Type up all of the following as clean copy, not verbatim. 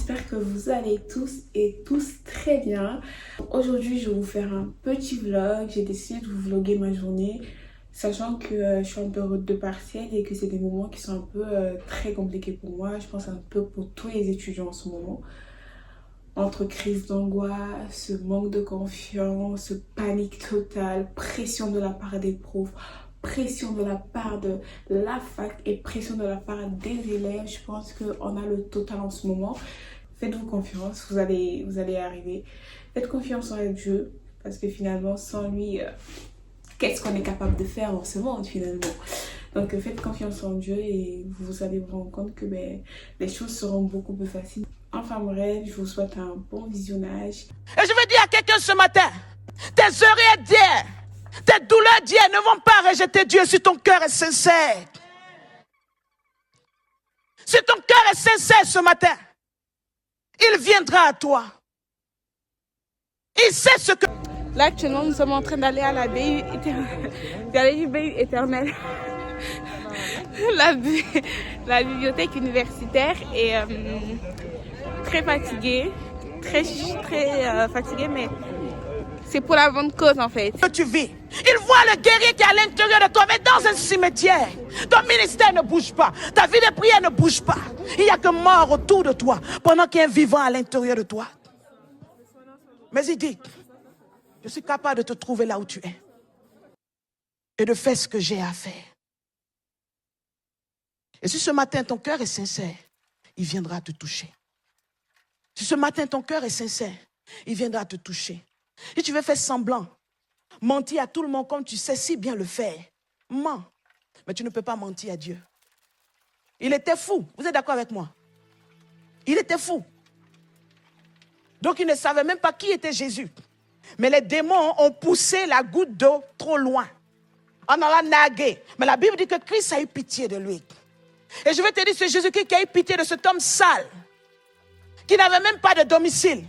j'espère que vous allez tous très bien. Aujourd'hui, je vais vous faire un petit vlog. J'ai décidé de vous vlogger ma journée, sachant que je suis en période de partiel et que c'est des moments qui sont un peu très compliqués pour moi. Je pense un peu pour tous les étudiants en ce moment. Entre crise d'angoisse, manque de confiance, panique totale, pression de la part des profs, pression de la part de la fac et pression de la part des élèves. Je pense qu'on a le total en ce moment. Faites-vous confiance, vous allez y arriver. Faites confiance en Dieu, parce que finalement, sans lui, qu'est-ce qu'on est capable de faire en ce monde finalement? Donc faites confiance en Dieu et vous allez vous rendre compte que les choses seront beaucoup plus faciles. Enfin bref, je vous souhaite un bon visionnage. Et je veux dire à quelqu'un ce matin, tes oreilles d'hier, tes douleurs d'hier ne vont pas rejeter Dieu si ton cœur est sincère. Si ton cœur est sincère ce matin, il viendra à toi. Il sait ce que... Là actuellement nous sommes en train d'aller à la BU éternelle. La bibliothèque universitaire et très fatiguée, très fatiguée, mais c'est pour la bonne cause en fait. Tu vis. Il voit le guerrier qui est à l'intérieur de toi, mais dans un cimetière. Ton ministère ne bouge pas, ta vie de prière ne bouge pas. Il n'y a que mort autour de toi, pendant qu'il y a un vivant à l'intérieur de toi. Mais il dit, je suis capable de te trouver là où tu es et de faire ce que j'ai à faire. Et si ce matin ton cœur est sincère, il viendra te toucher. Si ce matin ton cœur est sincère, il viendra te toucher. Si tu veux faire semblant, mentir à tout le monde comme tu sais si bien le faire, mens. Mais tu ne peux pas mentir à Dieu. Il était fou. Vous êtes d'accord avec moi? Il était fou. Donc il ne savait même pas qui était Jésus. Mais les démons ont poussé la goutte d'eau trop loin. On en a nagué. Mais la Bible dit que Christ a eu pitié de lui. Et je vais te dire, c'est Jésus-Christ qui a eu pitié de cet homme sale, qui n'avait même pas de domicile.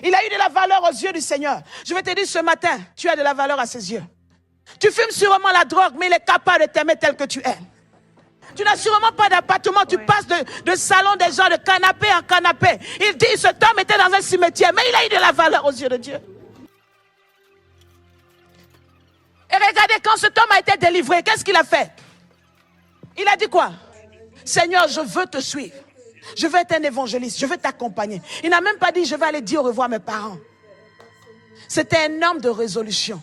Il a eu de la valeur aux yeux du Seigneur. Je vais te dire ce matin, tu as de la valeur à ses yeux. Tu fumes sûrement la drogue, mais il est capable de t'aimer tel que tu es. Tu n'as sûrement pas d'appartement, tu passes de salon des gens, de canapé en canapé. Il dit, cet homme était dans un cimetière, mais il a eu de la valeur aux yeux de Dieu. Et regardez, quand cet homme a été délivré, qu'est-ce qu'il a fait? Il a dit quoi? Seigneur, je veux te suivre. Je veux être un évangéliste, je veux t'accompagner. Il n'a même pas dit, je vais aller dire au revoir à mes parents. C'était un homme de résolution.